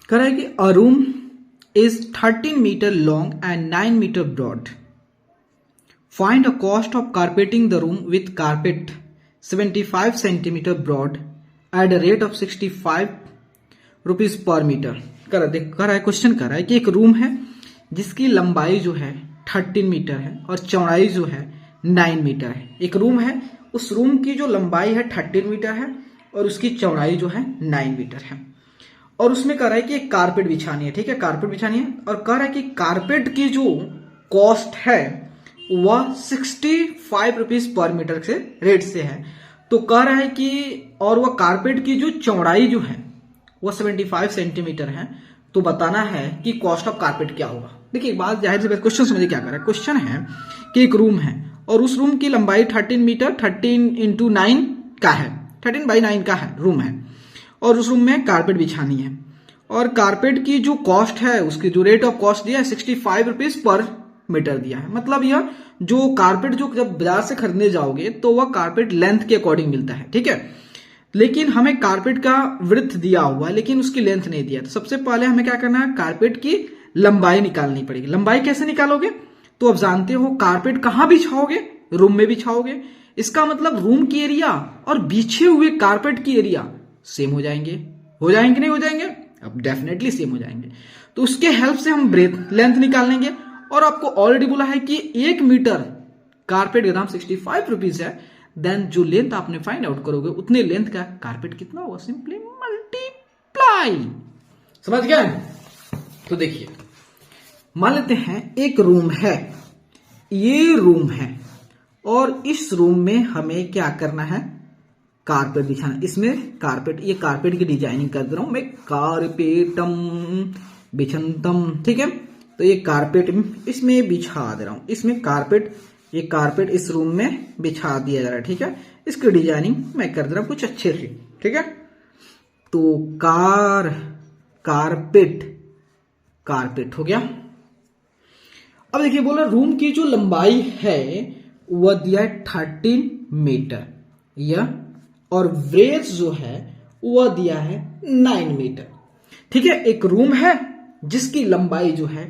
कह रहा है कि अ room is 13 meter long and 9 meter broad. Find a cost of carpeting the room with carpet 75 centimeter broad at a rate of 65 rupees per metre. कर रहा है question कर रहा है कि एक रूम है जिसकी लंबाई जो है 13 मीटर है और चौड़ाई जो है 9 मीटर है। एक रूम है, उस रूम की जो लंबाई है 13 मीटर है और उसकी चौड़ाई जो है 9 मीटर है और उसमें कह रहा है कि एक कारपेट बिछानी है। ठीक है, कारपेट बिछानी है और कह रहा है कि कारपेट की जो कॉस्ट है वह 65 रुपीज पर मीटर से रेट से है। तो कह रहा है कि और वह कारपेट की जो चौड़ाई जो है वह 75 सेंटीमीटर है। तो बताना है कि कॉस्ट ऑफ कारपेट क्या होगा। देखिए बात जाहिर सी बात, क्वेश्चन समझिए क्या कर रहा है। क्वेश्चन है कि एक रूम है और उस रूम की लंबाई 13 मीटर 13 इंटू 9 का है, 13 बाई 9 का है रूम है और उस रूम में कारपेट बिछानी है और कारपेट की जो कॉस्ट है, उसकी जो रेट ऑफ कॉस्ट दिया है 65 रुपीज पर मीटर दिया है। मतलब यह जो कारपेट जो जब बाजार से खरीदने जाओगे तो वह कारपेट लेंथ के अकॉर्डिंग मिलता है। ठीक है, लेकिन हमें कारपेट का विड्थ दिया हुआ है लेकिन उसकी लेंथ नहीं दिया। तो सबसे पहले हमें क्या करना है, कारपेट की लंबाई निकालनी पड़ेगी। लंबाई कैसे निकालोगे? तो आप जानते हो कारपेट कहां बिछाओगे? रूम में बिछाओगे। इसका मतलब रूम की एरिया और बिछे हुए कारपेट की एरिया सेम हो जाएंगे नहीं हो जाएंगे? अब डेफिनेटली सेम हो जाएंगे। तो उसके हेल्प से हम ब्रेथ लेंथ निकाल लेंगे और आपको ऑलरेडी बोला है कि 1 मीटर कारपेट का दाम 65 रुपीज है। देन जो लेंथ आपने फाइंड आउट करोगे उतने लेंथ का कारपेट कितना होगा, सिंपली मल्टीप्लाई। समझ गया? तो देखिए मान लेते हैं एक रूम है, ये रूम है और इस रूम में हमें क्या करना है, कारपेट बिछाना। इसमें कारपेट, ये कारपेट की डिजाइनिंग कर दे रहा हूं मैं, कारपेटम बिछंतम। ठीक है, तो ये कारपेट इसमें बिछा दे रहा हूं। इसमें कारपेट, ये कारपेट इस रूम में बिछा दिया जा रहा है। ठीक है, इसकी डिजाइनिंग मैं कर दे रहा हूं कुछ अच्छे से। ठीक है, तो कारपेट हो गया। अब देखिए बोला रूम की जो लंबाई है वह दिया है 13 मीटर या और ब्रेथ जो है वह दिया है 9 मीटर। ठीक है, एक रूम है जिसकी लंबाई जो है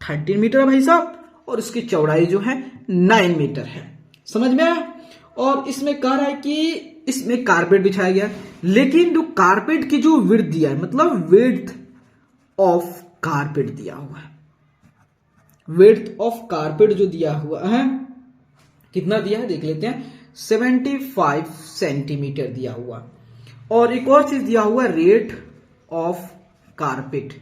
13 मीटर है भाई साहब और उसकी चौड़ाई जो है 9 मीटर है। समझ में आया? और इसमें कह रहा है कि इसमें कारपेट बिछाया गया, लेकिन जो कारपेट की जो विड्थ दिया है, मतलब विड्थ ऑफ कारपेट दिया हुआ है, विड्थ ऑफ कारपेट जो दिया हुआ है कितना दिया है देख लेते हैं, 75 सेंटीमीटर दिया हुआ। और एक और चीज दिया हुआ, rate of carpet.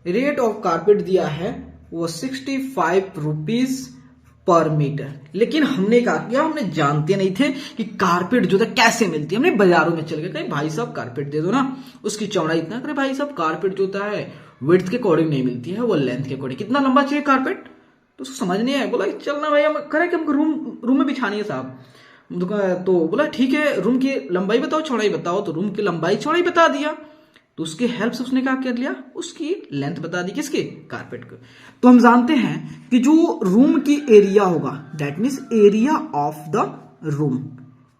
Rate of carpet दिया है वो 65 रुपीज पर मीटर। लेकिन हमने क्या किया, हमने जानते नहीं थे कि कारपेट जो था कैसे मिलती है। हमने बाजारों में चल गए, कहीं भाई साहब कारपेट दे दो ना, उसकी चौड़ाई इतना करे। भाई साहब कारपेट जो होता है विड्थ के अकॉर्डिंग नहीं मिलती है, वो लेंथ के अकॉर्डिंग। कितना लंबा चाहिए कारपेट, तो उसको समझ नहीं आया। बोला चलना भाई, हम करे कि हमको रूम में बिछानी है साहब। तो बोला ठीक है, रूम की लंबाई बताओ चौड़ाई बताओ। तो रूम की लंबाई चौड़ाई बता दिया, तो उसके हेल्प से उसने क्या कर लिया, उसकी लेंथ बता दी, किसके, कारपेट को। तो हम जानते हैं कि जो रूम की एरिया होगा that means area of the room,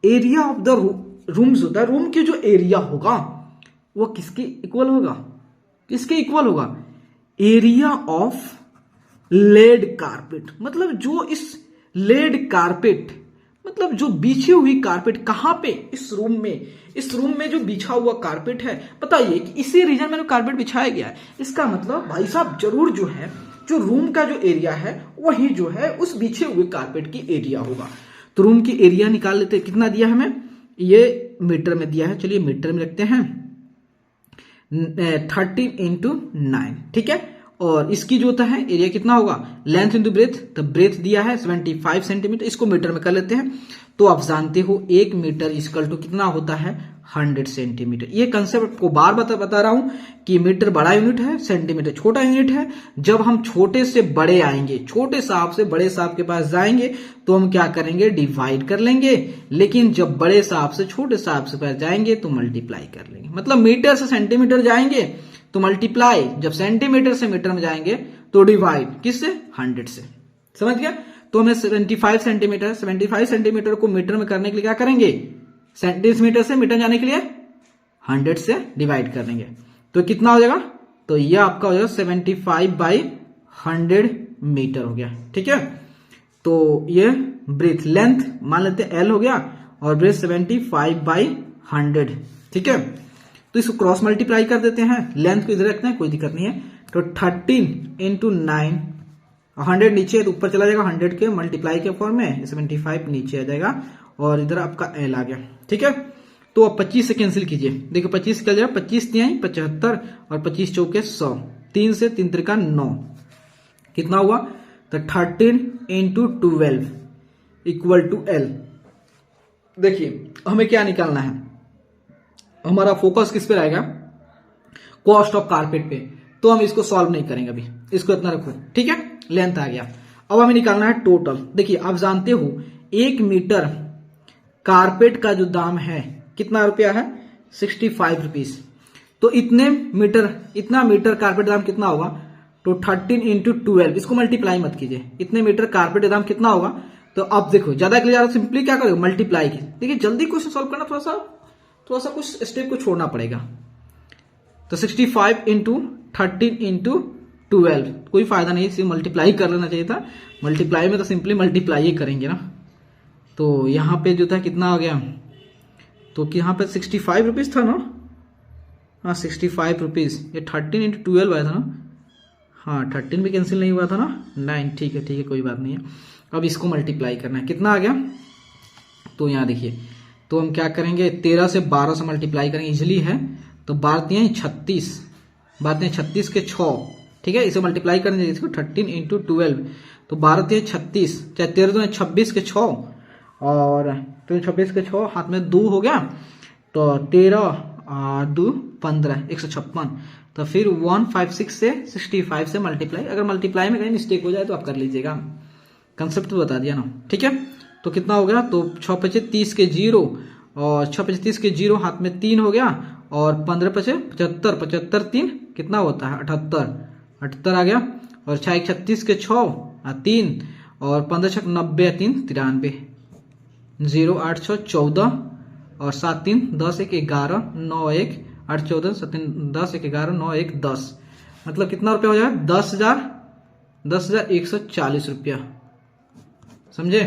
area of the room जो होता है, रूम की जो एरिया होगा वो किसके इक्वल होगा, किसके इक्वल होगा, एरिया ऑफ लेड कारपेट। मतलब जो इस लेड कारपेट, मतलब जो बिछी हुई कारपेट कहां पे, इस रूम में, इस रूम में जो बिछा हुआ कारपेट है, बताइए कि इसी रीजन में जो कारपेट बिछाया गया है। इसका मतलब भाई साहब जरूर जो है, जो रूम का जो एरिया है वही जो है उस बिछे हुए कारपेट की एरिया होगा। तो रूम की एरिया निकाल लेते हैं। कितना दिया हमें, ये मीटर में दिया है, चलिए मीटर में रखते हैं, 13 इंटू 9। ठीक है, और इसकी जो होता है एरिया कितना होगा, लेंथ इंटू ब्रेथ, तो ब्रेथ दिया है 75 सेंटीमीटर, इसको मीटर में कर लेते हैं। तो आप जानते हो 1 मीटर इक्वल टू कितना होता है, 100 सेंटीमीटर। ये कंसेप्ट को बार बता रहा हूं कि मीटर बड़ा यूनिट है, सेंटीमीटर छोटा यूनिट है। जब हम छोटे से बड़े आएंगे, छोटे साहब से बड़े साहब के पास जाएंगे तो हम क्या करेंगे, डिवाइड कर लेंगे। लेकिन जब बड़े साहब से छोटे साहब से पास जाएंगे तो मल्टीप्लाई कर लेंगे। मतलब मीटर से सेंटीमीटर जाएंगे तो मल्टीप्लाई, जब सेंटीमीटर से मीटर में जाएंगे तो डिवाइड, किससे, 100 से। समझ गया? तो हमें 75 सेंटीमीटर को मीटर में करने के लिए क्या करेंगे, सेंटीमीटर से मीटर जाने के लिए 100 से डिवाइड कर लेंगे। तो कितना हो जाएगा, तो ये आपका हो जाएगा 75/100 मीटर हो गया। ठीक है, तो ये ब्रेथ लेंथ मान लेते हैं L हो गया और ब्रेथ 75/100। ठीक है, तो इसको क्रॉस मल्टीप्लाई कर देते हैं, लेंथ को इधर रखते हैं, कोई दिक्कत नहीं है। तो 13 × 9, 100 नीचे है तो ऊपर चला जाएगा 100 के मल्टीप्लाई के फॉर्म में, 75 नीचे आ जाएगा और इधर आपका L आ गया। ठीक है, तो अब 25 से कैंसिल कीजिए, देखो 25 क्या जाएगा, 25 तिहाई 75 और 25 चौके 100, 3 से 3 त्रिका 9, कितना हुआ, तो 13 × 12 इक्वल टू L। देखिए हमें क्या निकालना है, हमारा फोकस किस पे रहेगा, कॉस्ट ऑफ कारपेट पे, तो हम इसको सॉल्व नहीं करेंगे अभी, इसको इतना रखो। ठीक है, लेंथ आ गया, अब हमें निकालना है टोटल। देखिए आप जानते हो 1 मीटर कारपेट का जो दाम है कितना रुपया है, 65 रुपीज। तो इतना मीटर कारपेट दाम कितना होगा, तो 13 × 12, इसको मल्टीप्लाई मत कीजिए, इतने मीटर कारपेट दाम कितना होगा। तो अब देखो ज्यादा क्लियर, सिंपली क्या करोगे, मल्टीप्लाई की। देखिए जल्दी क्वेश्चन सॉल्व करना, थोड़ा सा कुछ स्टेप को छोड़ना पड़ेगा। तो 65 × 13 × 12, कोई फायदा नहीं, सिर्फ मल्टीप्लाई कर लेना चाहिए था। मल्टीप्लाई में तो सिंपली मल्टीप्लाई ही करेंगे ना। तो यहाँ पे जो था कितना आ गया, तो यहाँ पे 65 रुपीज था ना, हाँ 65 रुपीज, ये 13 × 12 आया था ना, हाँ 13 भी कैंसिल नहीं हुआ था ना, 9, ठीक है कोई बात नहीं है। अब इसको मल्टीप्लाई करना है, कितना आ गया, तो यहाँ देखिए, तो हम क्या करेंगे, 13 से 12 से मल्टीप्लाई करेंगे, इजिली है। तो 12 × 36, 36 के 6, ठीक है, इसे मल्टीप्लाई करेंगे इसको 13 × 12, तो 12 × 36, चाहे 13 × 26 के 6 और 26 के 6, हाथ में 2 हो गया, तो 13 2 15, 156। तो फिर 156 से 65 से मल्टीप्लाई, अगर मल्टीप्लाई में कहीं मिस्टेक हो जाए तो आप कर लीजिएगा, कंसेप्ट तो बता दिया ना। ठीक है, तो कितना हो गया, तो 6 × 5 = 30 के 0 और 6 × 5 = 30 के 0, हाथ में 3 हो गया और 15 × 5 = 75, 75 3 कितना होता है, 78 आ गया। और 6 × 1 = 36 के 6 3 और 15 × 6 = 90 3 93, 0 8 6 14 और 7 3 10 1 11 9 1 8 14 7 10 1 11 9 1 10, मतलब कितना रुपया हो जाएगा, 10,140 रुपया, समझे।